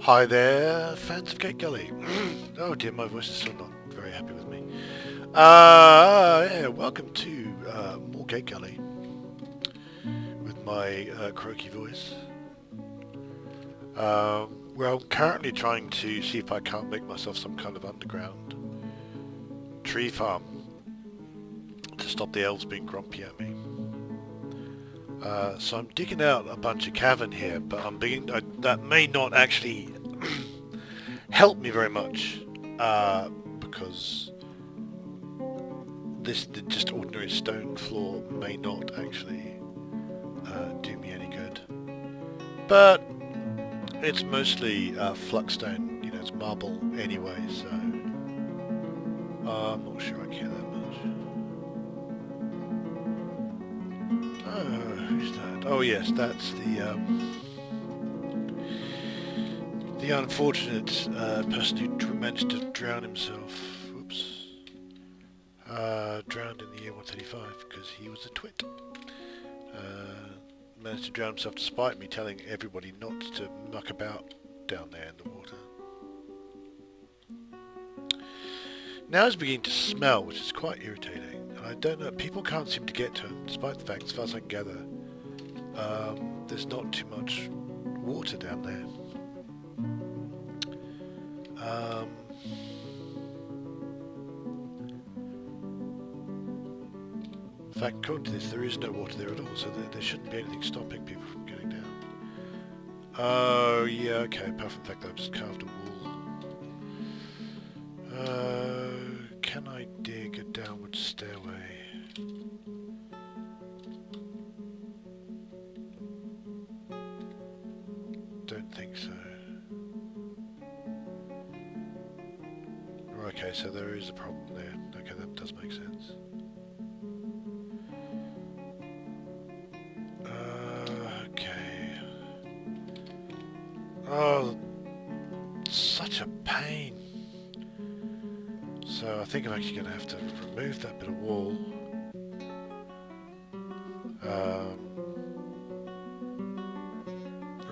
Hi there, fans of Gategully. Oh dear, my voice is still not very happy with me. Yeah, welcome to more Gategully with my croaky voice. Well, I'm currently trying to see if I can't make myself some kind of underground tree farm to stop the elves being grumpy at me. So I'm digging out a bunch of cavern here, but that may not actually help me very much because the just ordinary stone floor may not actually do me any good. But it's mostly flux-stone, it's marble anyway, so I'm not sure I care that much. Oh, who's that? Oh yes, that's the unfortunate person who managed to drown himself. Whoops. Drowned in the year 135 because he was a twit. Managed to drown himself despite me telling everybody not to muck about down there in the water. Now it's beginning to smell, which is quite irritating. And I don't know, people can't seem to get to it, despite the fact, as far as I can gather, there's not too much water down there. In fact, according to this, there is no water there at all, so there shouldn't be anything stopping people from getting down. Oh, yeah, okay, apart from the fact that I've just carved a wall. Can I dig a downward stairway? Don't think so. Okay, so there is a problem there. Okay, that does make sense. Okay. Oh, such a pain. So I think I'm actually going to have to remove that bit of wall.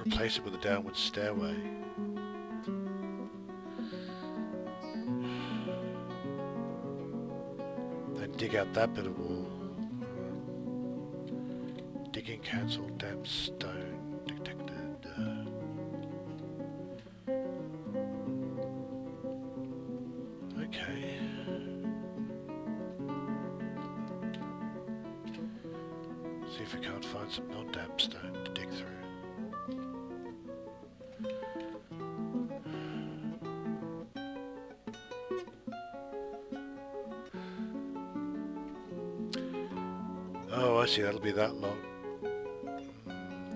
Replace it with a downward stairway. Then dig out that bit of wall. Digging cancelled, damp stone detected. Okay. See if we can't find some non-damp stone to dig through. Oh, I see, that'll be that long.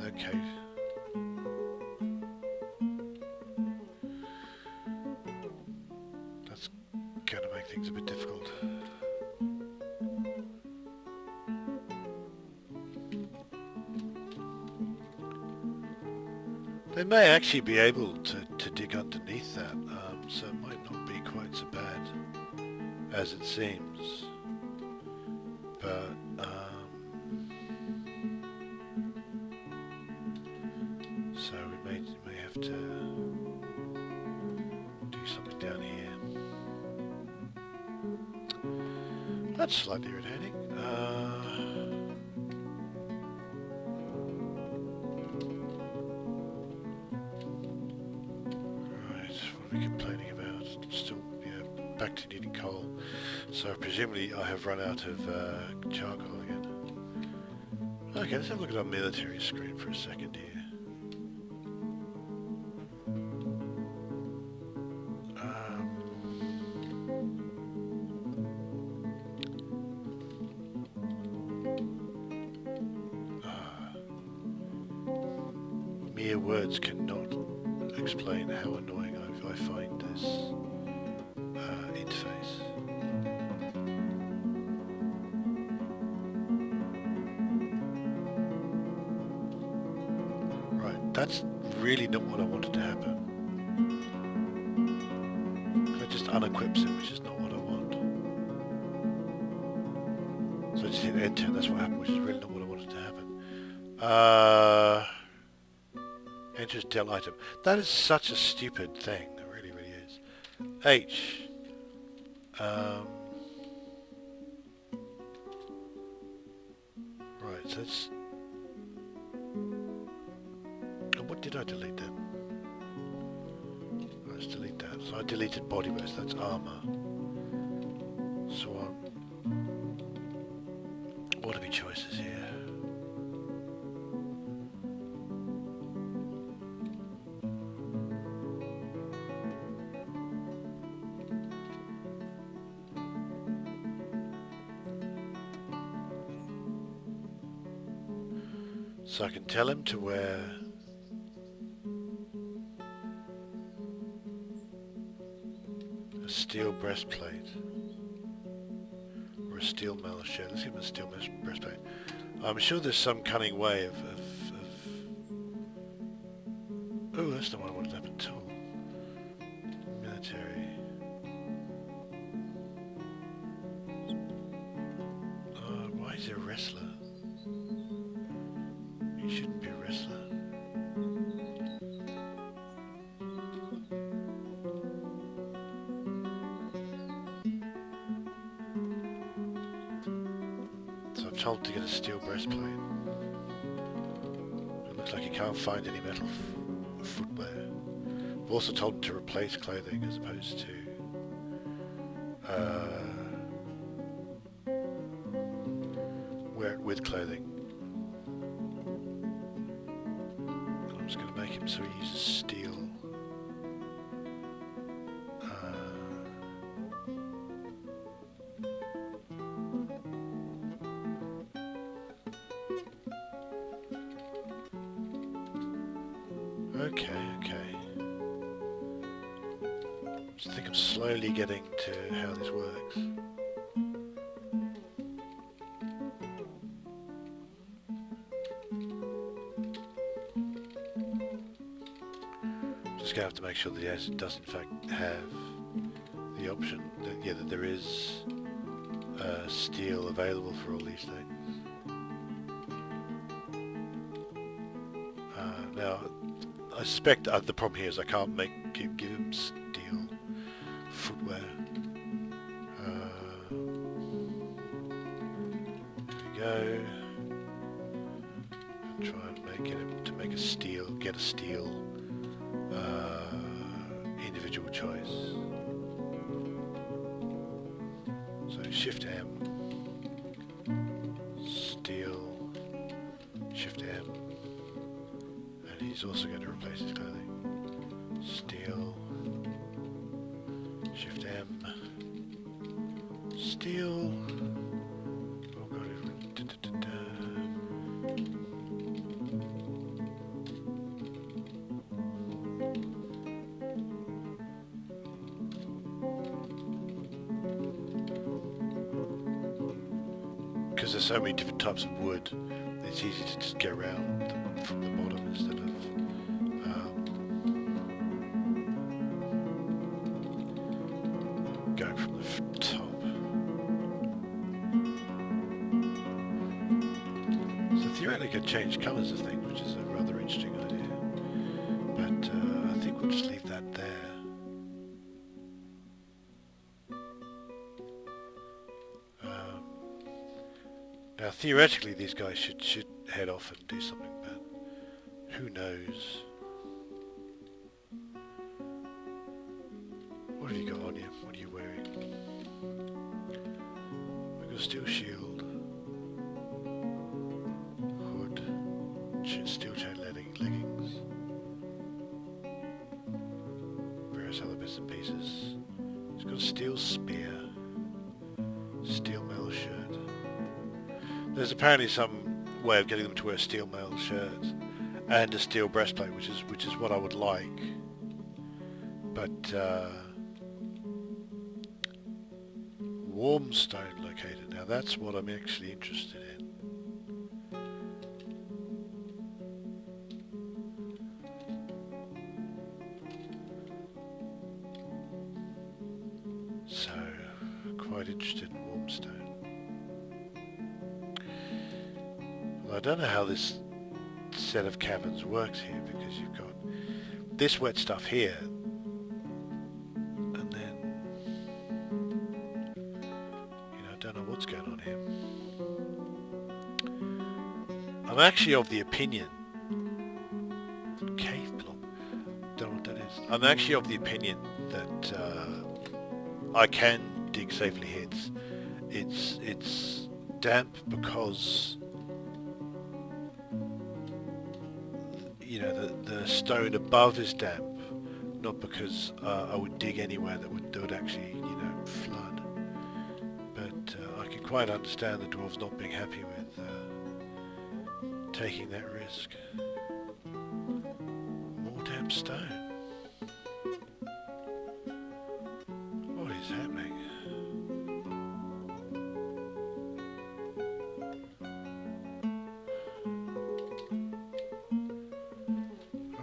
Okay. That's gonna make things a bit difficult. They may actually be able to dig underneath that, so it might not be quite so bad as it seems. But so we may have to do something down here. That's slightly irritating. Right, what are we complaining about? Still, back to needing coal. So presumably I have run out of charcoal again. Okay, let's have a look at our military screen for a second here. Mere words cannot explain how annoying I find this interface. Right, that's really not what I wanted to happen. That just unequips it, which is not what I want. So I just hit enter, that's what happened, which is really not what I wanted to happen. Enter as Dell item. That is such a stupid thing. It really, really is. H. Right, so let's... Oh, what did I delete then? Let's delete that. So I deleted body burst, that's armor. So what are my choices here? So I can tell him to wear a steel breastplate or a steel mail shirt. Let's give him a steel breastplate. I'm sure there's some cunning way of oh, that's not what I wanted to happen at all. Military. Why is he a wrestler? He shouldn't be a wrestler. So I'm told to get a steel breastplate. It looks like he can't find any metal footwear. I've also told him to replace clothing as opposed to wear it with clothing. I'm just going to make him so he uses steel. Okay. I think I'm slowly getting to how this works. Just going to have to make sure that he does in fact have the option that, that there is steel available for all these things. Now, I suspect the problem here is I can't give him steel footwear. Here we go. And try and make it to make get a steel individual choice. So Shift M, steel, Shift M. He's also going to replace his clothing. Steel. Shift M. Steel. Oh god, because there's so many different types of wood, it's easy to just get around them from the bottom instead of going from the top. So theoretically I could change colours of things, which is a rather interesting idea. But I think we'll just leave that there. Now theoretically these guys should head off and do something, but who knows? What have you got on you? What are you wearing? We've got a steel shield, hood, steel chain leggings, various other bits and pieces. He's got a steel spear, steel mail shirt. There's apparently some way of getting them to wear steel mail shirts and a steel breastplate, which is what I would like. But warm stone located. Now that's what I'm actually interested in. So, quite interested in warm stone. Well, I don't know how this set of caverns works here, because you've got this wet stuff here, and then, you know, I don't know what's going on here. I'm actually of the opinion, cave block, don't know what that is. I'm actually of the opinion that I can dig safely here. It's damp because, you know, the stone above is damp, not because I would dig anywhere that would actually, you know, flood. But I can quite understand the dwarves not being happy with taking that risk. More damp stone. What is happening?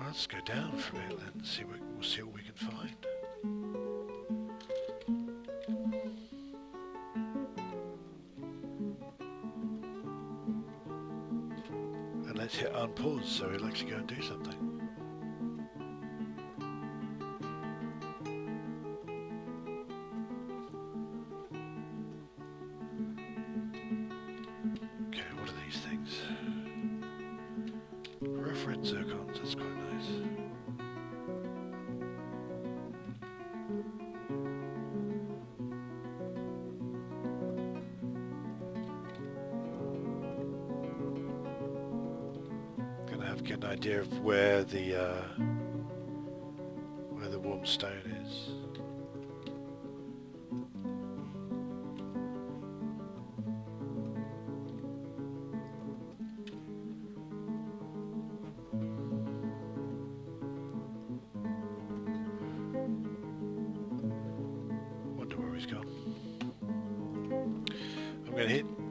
Let's go down for a bit then and we'll see what we can find. And let's hit unpause so we'll actually go and do something. Okay, what are these things? Rough red zircons, that's quite nice. Gonna have to get an idea of where the warm stone is.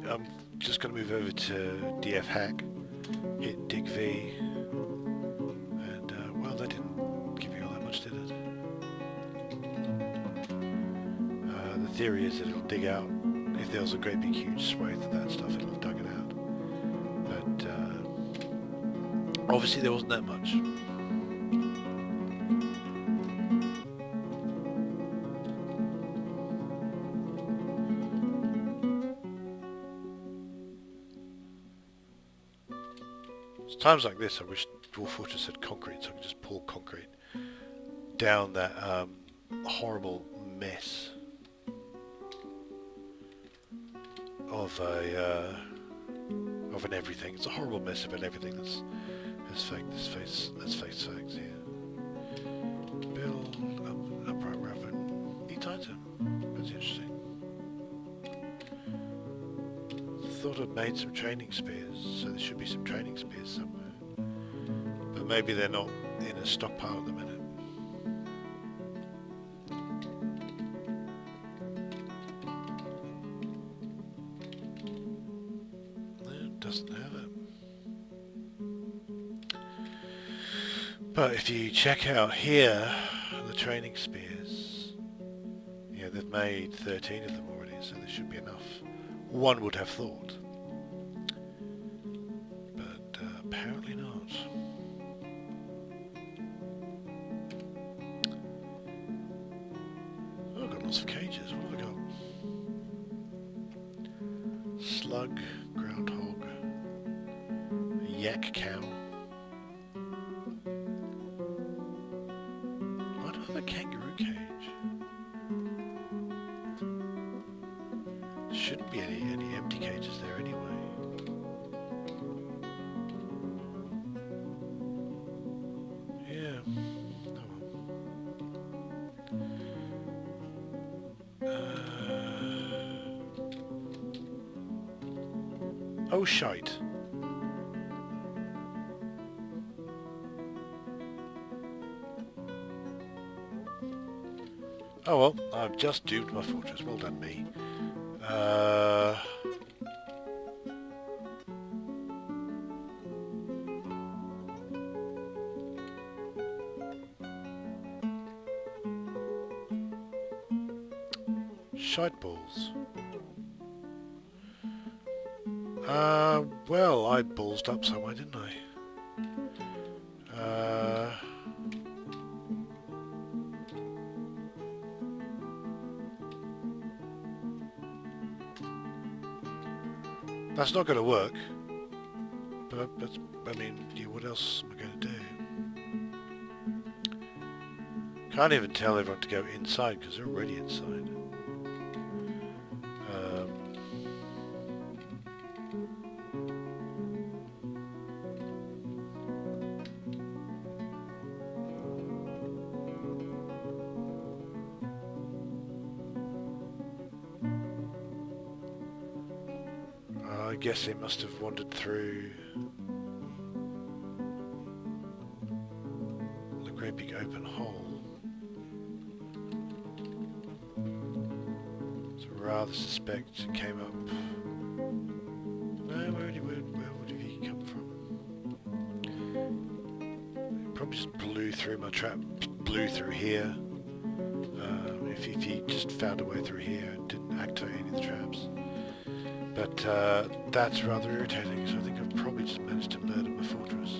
I'm just going to move over to DF hack, hit dig V, and well, that didn't give me all that much, did it? The theory is that it'll dig out, if there was a great big huge swathe of that stuff, it'll have dug it out. But obviously there wasn't that much. Times like this I wish Dwarf Fortress had concrete so I could just pour concrete down that horrible mess of an everything. It's a horrible mess of an everything that's fake. Let's face facts here. Build upright raven. Neat item. That's interesting. Thought I'd made some training spears, so there should be some training spears somewhere. But maybe they're not in a stockpile at the minute. No, it doesn't have it. But if you check out here, the training spears, yeah, they've made 13 of them already, so there should be enough. One would have thought, but apparently not. Oh, I've got lots of cages. What have I got? Slug, groundhog, yak cow. Why do I have a kangaroo cage? Shouldn't be any empty cages there anyway. Yeah. Oh shite. Oh well, I've just duped my fortress. Well done me. Shite balls. Well, I ballsed up somewhere, didn't I? That's not going to work. But I mean, yeah, what else am I going to do? Can't even tell everyone to go inside because they're already inside. I guess they must have wandered through the great big open hole. So rather suspect it came up. No, where would he come from? He probably just blew through my trap, blew through here. If he just found a way through here and didn't activate any of the traps. But that's rather irritating, so I think I've probably just managed to murder my fortress.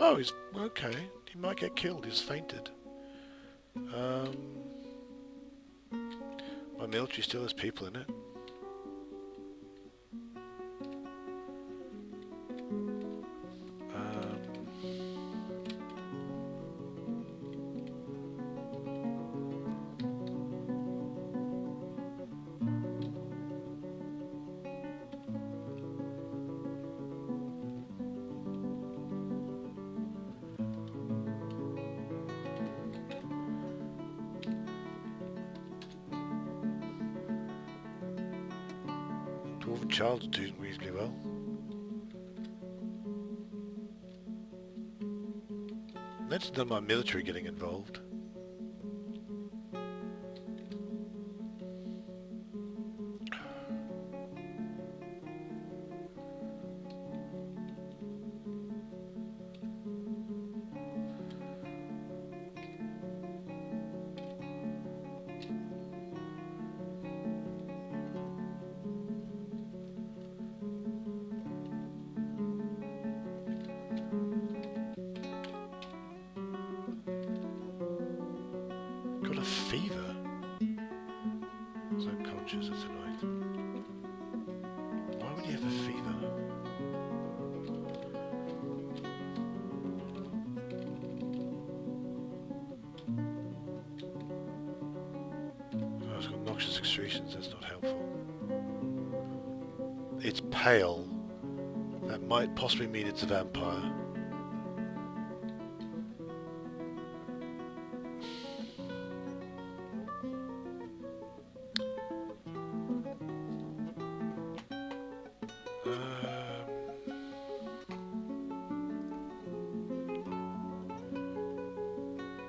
Oh, he's okay. He might get killed. He's fainted. My military still has people in it. Dwarven Child's doing reasonably well. That's not my military getting involved. Got a fever. It's unconscious, that's annoying. Why would he have a fever? Oh, it's got noxious excretions, that's not helpful. It's pale. That might possibly mean it's a vampire.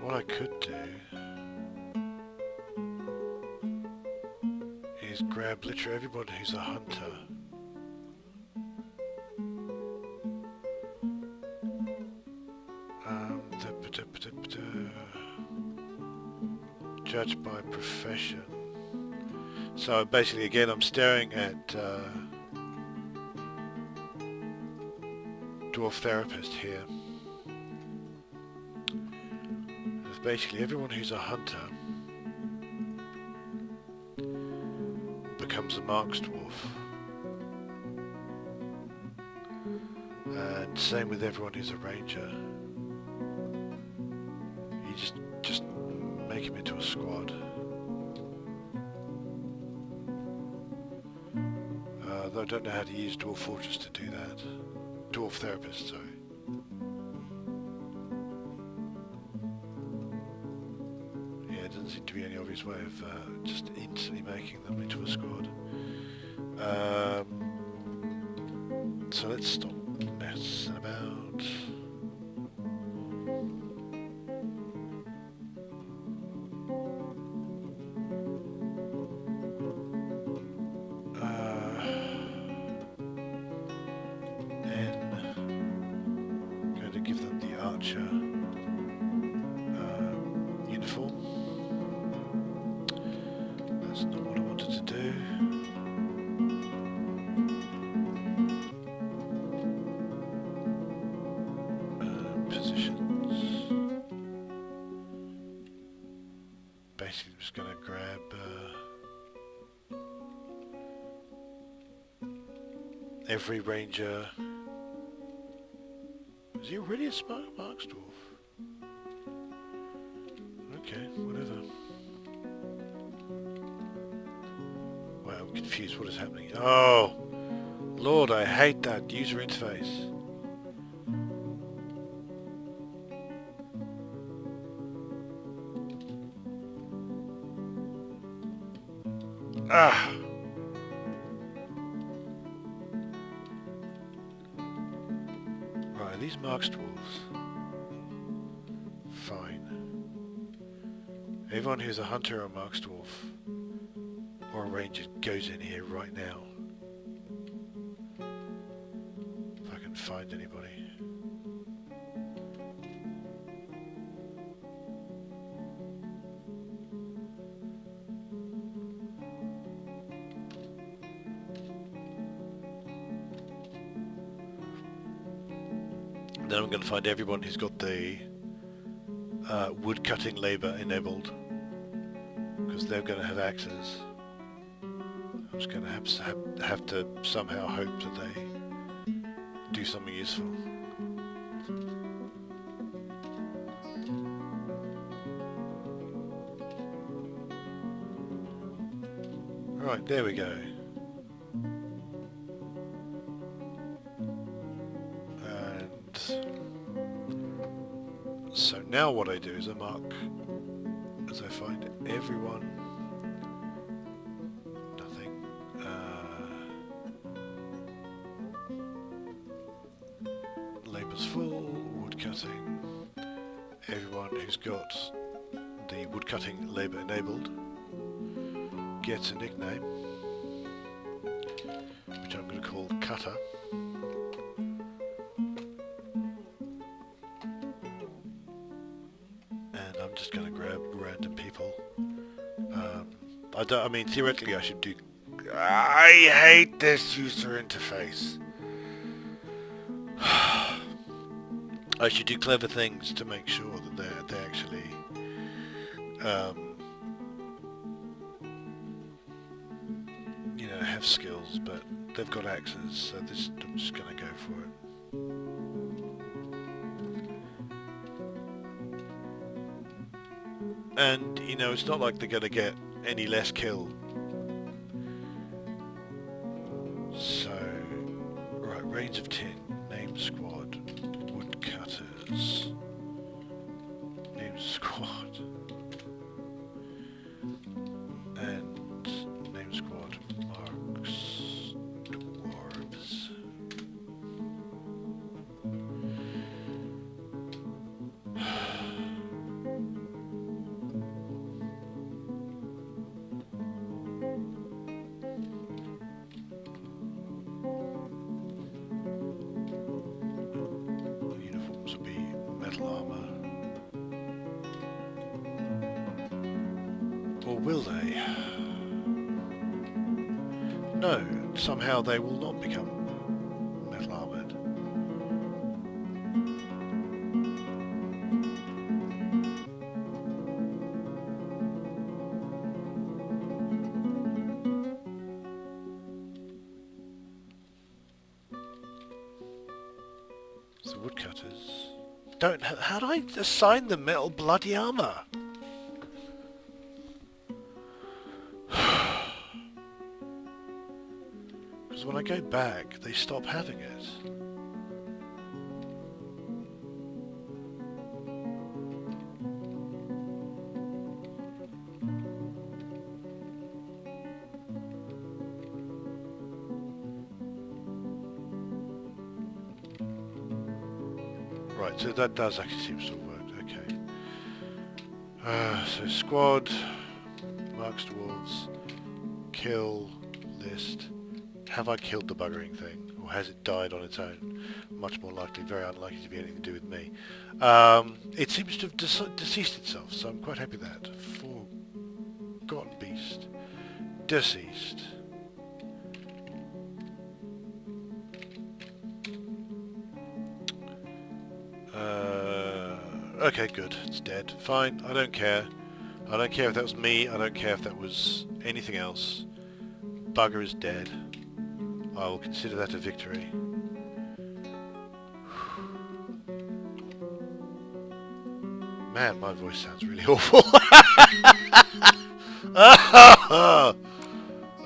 What I could do is grab literally everybody who's a hunter. Judged by profession. So basically again I'm staring at Dwarf Therapist here. Basically everyone who's a hunter becomes a Marks Dwarf, and same with everyone who's a ranger. You just make him into a squad. Though I don't know how to use Dwarf Fortress to do that. Dwarf Therapist, sorry. Seem to be any obvious way of just instantly making them into a squad. So let's stop messing about. And I'm going to give them the archer uniform. every ranger... Is he already a Marks Dwarf? Okay, whatever. Wow, I'm confused. What is happening? Oh! Lord, I hate that user interface. Ah! Right, are these Marks Dwarves? Fine. Everyone who's a hunter or a Marks Dwarf or a ranger goes in here right now. If I can find anybody. Then I'm going to find everyone who's got the wood cutting labour enabled, because they're going to have axes. I'm just going to have to somehow hope that they do something useful. Right, there we go. So now what I do is I mark, as I find everyone, nothing, labour's full, wood cutting, everyone who's got the wood cutting labour enabled gets a nickname, which I'm going to call Cutter. I'm just going to grab random people. I mean, theoretically I should do... I hate this user interface. I should do clever things to make sure that they actually... you know, have skills, but they've got axes, so I'm just going to go for it. And, you know, it's not like they're going to get any less kill. So, right, range of 10, name squad, woodcutters, name squad, and name squad, Marks Dwarves. Or will they? No, somehow they will not become metal armoured. The woodcutters don't. How do I assign them metal bloody armour? Because when I go back, they stop having it. Right, so that does actually seem to have worked, okay. So squad, Marks Dwarves, kill, list. Have I killed the buggering thing? Or has it died on its own? Much more likely, very unlikely to be anything to do with me. It seems to have deceased itself, so I'm quite happy with that. Forgotten beast. Deceased. Okay, good. It's dead. Fine. I don't care. I don't care if that was me. I don't care if that was anything else. Bugger is dead. I will consider that a victory. Man, my voice sounds really awful.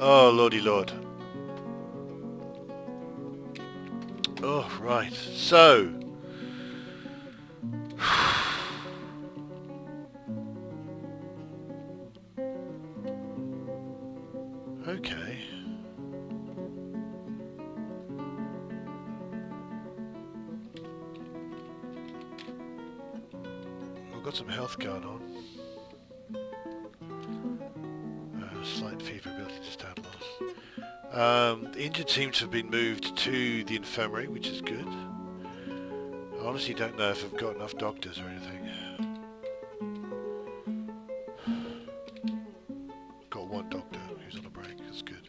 Oh, lordy lord. Oh, right. So. Okay. We've got some health going on. Slight fever, ability to stand loss. The injured seem to have been moved to the infirmary, which is good. I honestly don't know if I've got enough doctors or anything. Got one doctor who's on a break, that's good.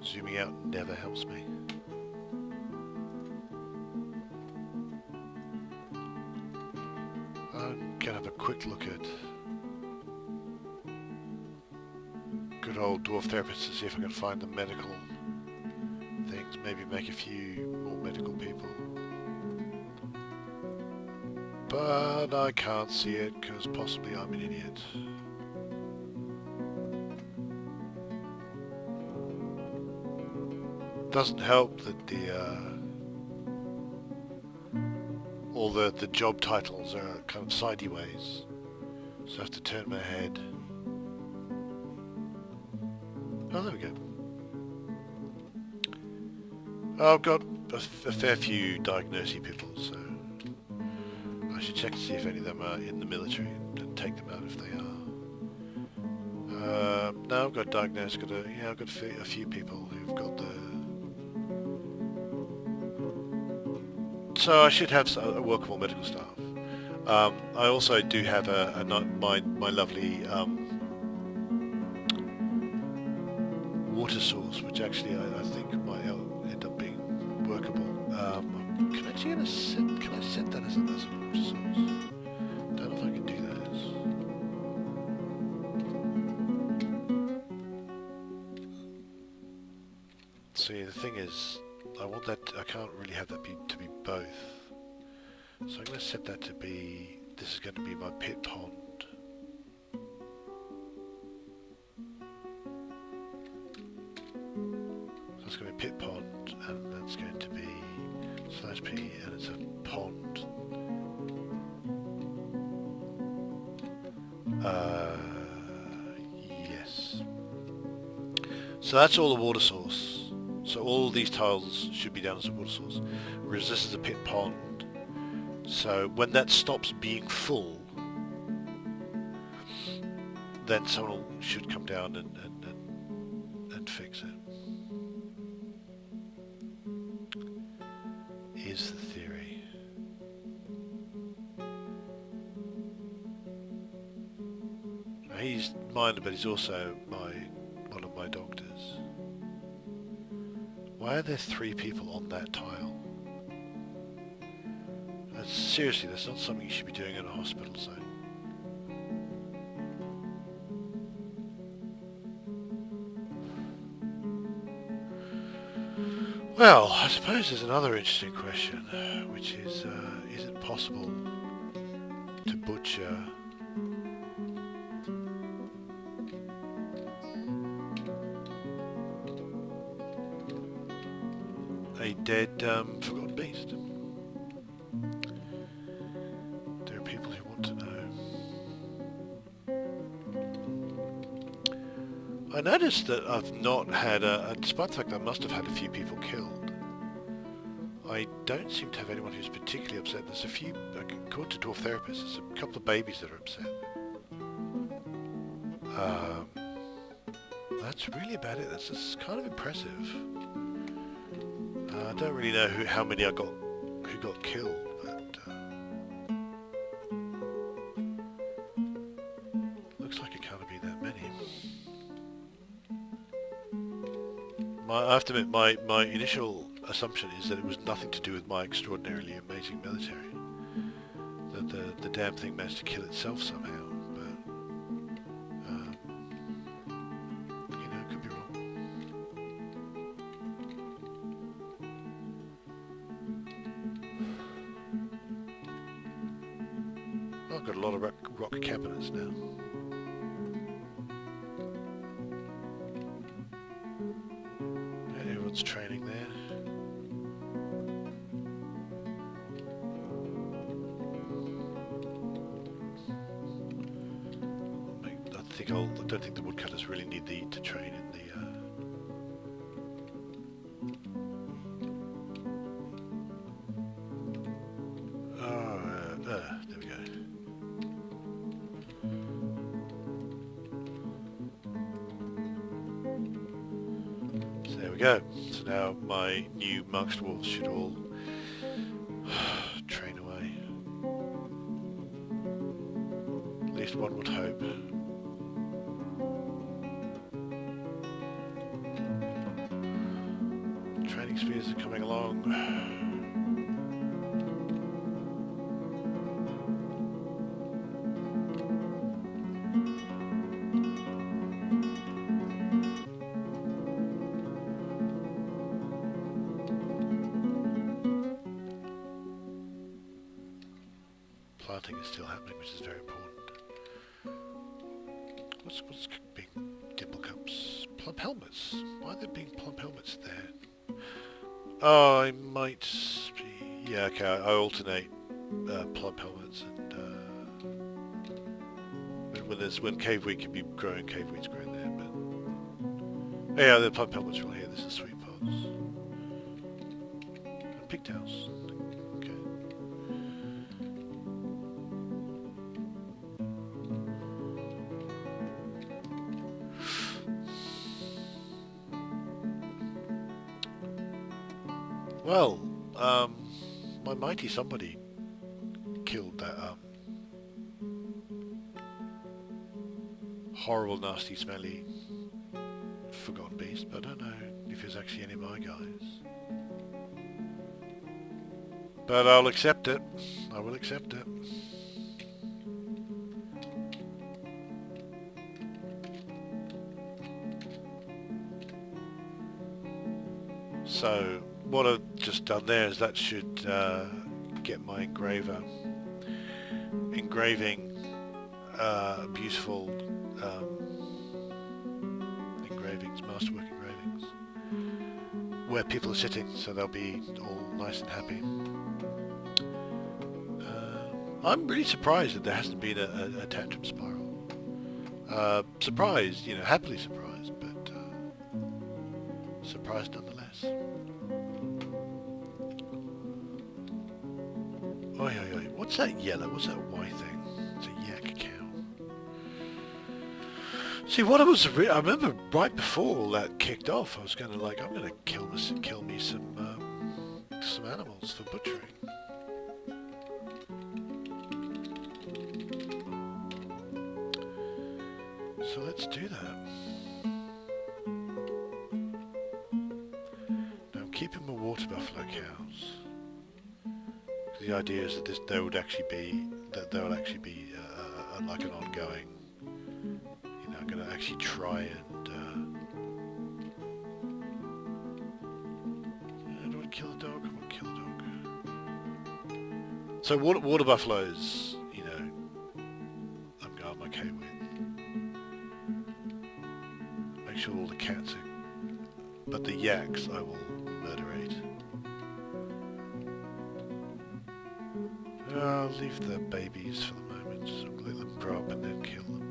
Zooming out never helps me. I'm gonna have a quick look at good old dwarf therapists to see if I can find the medical things, maybe make a few more medical people. But I can't see it because possibly I'm an idiot. Doesn't help that all the job titles are kind of sideways, so I have to turn my head. Oh, there we go. Oh, I've got a fair few diagnosing people, so I should check to see if any of them are in the military and take them out if they are. No, I've got diagnosed. I've got a few people who've got the. So I should have a workable medical staff. I also do have my lovely water source, which actually I think might end up being workable. Can I set that as a water source? Don't know if I can do that. See, the thing is, I can't really have that to be both. So I'm going to set that to be, this is going to be my pit pond. So it's going to be pit pond, and that's going to be /p, and it's a pond. Yes. So that's all the water source. So all these tiles should be down as a water source, whereas this is a pit pond. So when that stops being full, then someone should come down and fix it. Is the theory. He's mine, but he's also one of my doctors. Why are there 3 people on that tile? Seriously, that's not something you should be doing in a hospital zone. Well, I suppose there's another interesting question, which is it possible to butcher a dead forgotten beast? There are people who want to know. I noticed that I've not had despite the fact that I must have had a few people killed, I don't seem to have anyone who's particularly upset. There's a few, according to dwarf therapists, there's a couple of babies that are upset. That's really about it. That's kind of impressive. I don't really know how many who got killed, but looks like it can't be that many. I have to admit, my initial assumption is that it was nothing to do with my extraordinarily amazing military. the damn thing managed to kill itself somehow. But you know, could be wrong. I've got a lot of rock cabinets now. Everyone's training there. I don't think the woodcutters really need to train in the there we go. So there we go. So now my new monk dwarves should all train away. At least one would hope. Training spheres are coming along. Planting is still happening, which is very important. What's being dimple cups? Plump helmets. Why are there being plump helmets there? Oh, I might be... Yeah, okay, I alternate plump helmets and when cave wheat can be growing, cave wheat's growing there, but... Yeah, the plump helmets are all here. This is sweet pods. And pigtails. Okay. Well, my mighty somebody killed that horrible, nasty, smelly, forgotten beast, but I don't know if it's actually any of my guys. But I'll accept it. I will accept it. So what I've just done there is that should get my engraver engraving beautiful engravings, masterwork engravings, where people are sitting, so they'll be all nice and happy. I'm really surprised that there hasn't been a tantrum spiral. Surprised, you know, happily surprised, but surprised nonetheless. Oi, oi, oi. What's that yellow? What's that white thing? It's a yak cow. See, what I remember right before all that kicked off, I was going to like, I'm going to kill me some animals for butchering. So let's do that. Now I'm keeping my water buffalo cows. The idea is that there will actually be like an ongoing. You know, I'm going to actually try and. Do I kill a dog? I won't kill a dog. So water buffaloes, you know, I'm okay with. Make sure all the cats are, but the yaks I will murderate. I'll leave the babies for the moment, so I'll let them grow up and then kill them.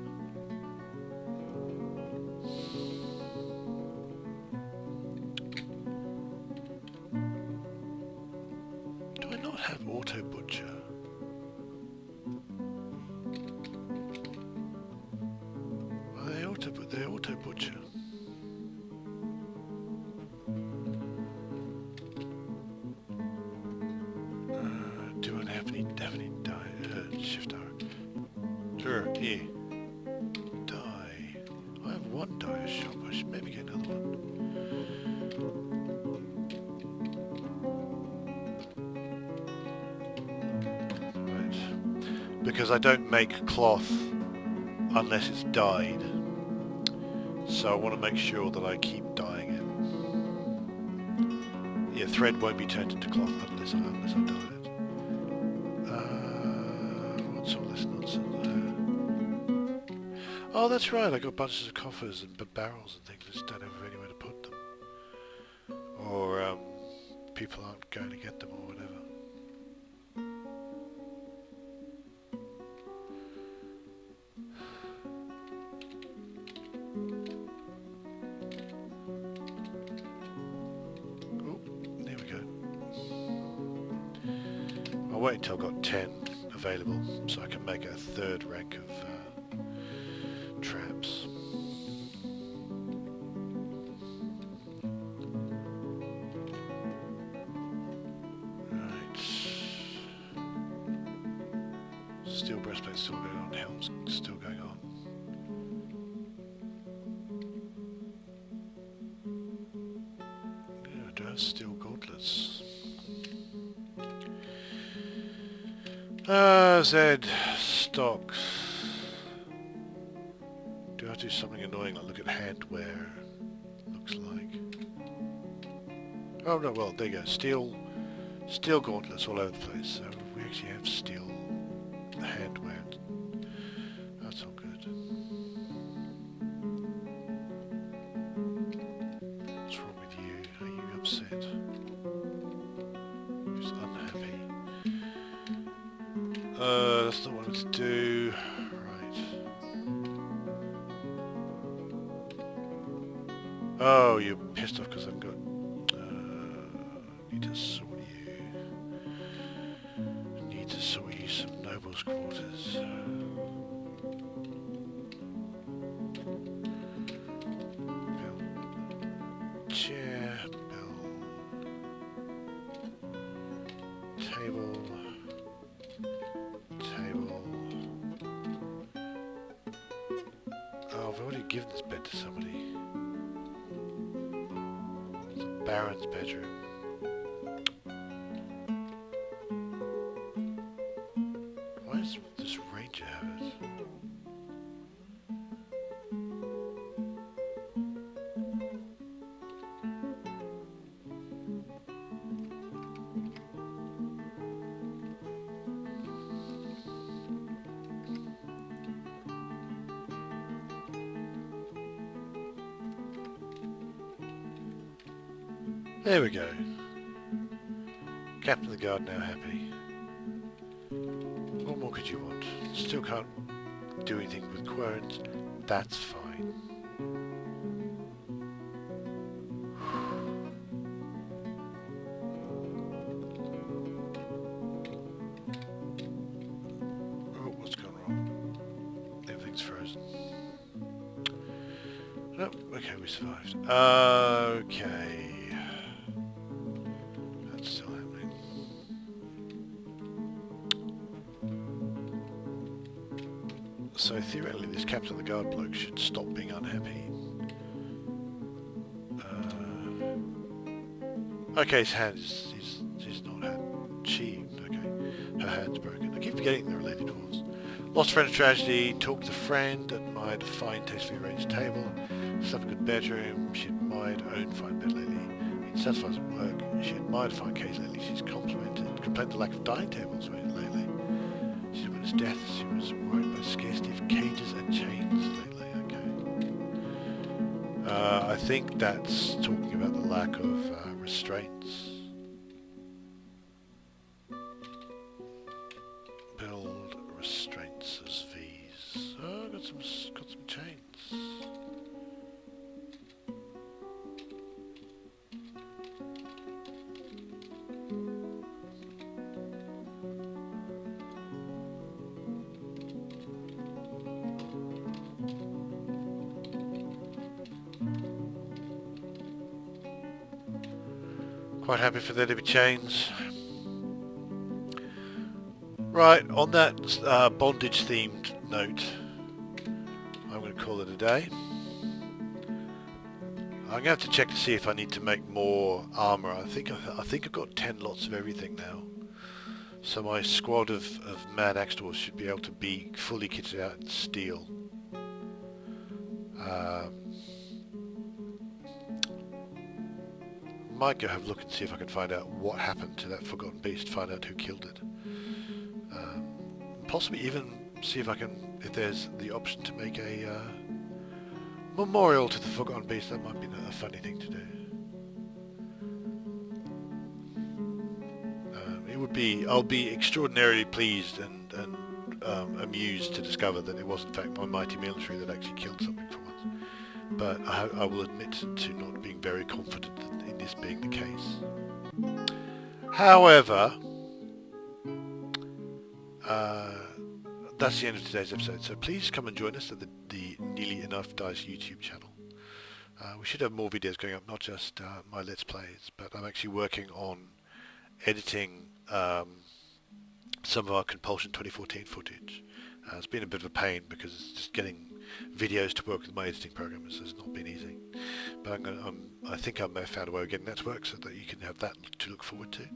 Do I not have auto butcher? Well, they auto butcher. Do I have any shift arrow? Sure, here. Dye. I have one dye shop. I should maybe get another one. Right. because I don't make cloth unless it's dyed. So I want to make sure that I keep dyeing it. Yeah, thread won't be turned into cloth unless I dye it. What's all this nonsense there? Oh, that's right, I got bunches of coffers and barrels and things. I just don't have anywhere to put them. Or people aren't going to get them or whatever. I'll wait until I've got 10 available so I can make a third rank of traps. Right. Steel breastplate's still going on, helm's still going on. Yeah, do I have steel gauntlets? Z stocks. Do I have to do something annoying like look at handwear? Looks like. Oh no, well there you go. Steel gauntlets all over the place. So we actually have steel handwear. That's all good. What's wrong with you? Are you upset? Who's unhappy? That's not what I want to do. Right. Oh, you're pissed off because I've got... need to sort you. Need to sort you some nobles' quarters. Build chair, build table. Oh, I've already given this bed to somebody. It's a Baron's bedroom. Why does this ranger have it? There we go. Captain of the Guard now happy. What more could you want? Still can't do anything with querns. That's fine. Oh, what's gone wrong? Everything's frozen. Nope, okay, we survived. Okay. That's still happening. So theoretically this Captain of the Guard bloke should stop being unhappy. Okay, his hand is... he's not had... she... okay. Her hand's broken. I keep forgetting they're related dwarves. Lost friend tragedy, talked to friend, admired a fine tastefully arranged table, slept in a good bedroom, she admired own fine bed lately, been satisfied at work, she admired fine case lately, she's complimented the lack of dining tables lately, she's witnessed death, she was worried about scarcity of cages and chains lately, okay. I think that's talking about the lack of restraints. Build restraints as V's. Oh, got some chains. Quite happy for there to be chains. Right, on that bondage themed note, I'm going to call it a day. I'm going to have to check to see if I need to make more armour. I think I've got 10 lots of everything now. So my squad of mad axe dwarves should be able to be fully kitted out in steel. Might go have a look and see if I can find out what happened to that forgotten beast, find out who killed it. Possibly even see if there's the option to make a memorial to the forgotten beast. That might be a funny thing to do. I'll be extraordinarily pleased and amused to discover that it was in fact my mighty military that actually killed something for once. But I will admit to not being very confident in this being the case. However, that's the end of today's episode. So please come and join us at the Nearly Enough Dice YouTube channel. We should have more videos going up, not just my Let's Plays, but I'm actually working on editing some of our Compulsion 2014 footage. It's been a bit of a pain because it's just getting videos to work with my editing program has not been easy. But I think I may have found a way of getting that to work so that you can have that to look forward to.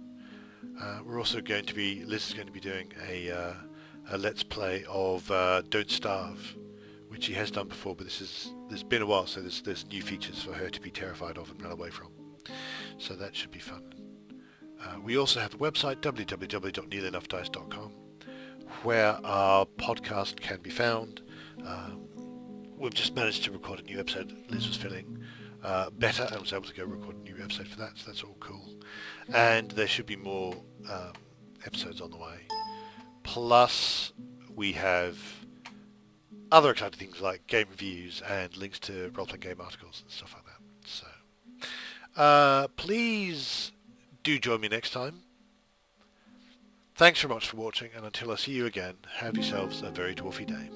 We're also going to be, Liz is going to be doing a Let's Play of Don't Starve, which she has done before, but there's been a while, so there's new features for her to be terrified of and run away from. So that should be fun. We also have a website, www.nearlyenoughdiced.com, where our podcast can be found. We've just managed to record a new episode. Liz was feeling better and was able to go record a new episode for that, so that's all cool. And there should be more episodes on the way. Plus, we have other exciting things like game reviews and links to role-playing game articles and stuff like that. So, please do join me next time. Thanks very much for watching, and until I see you again, have yourselves a very dwarfy day.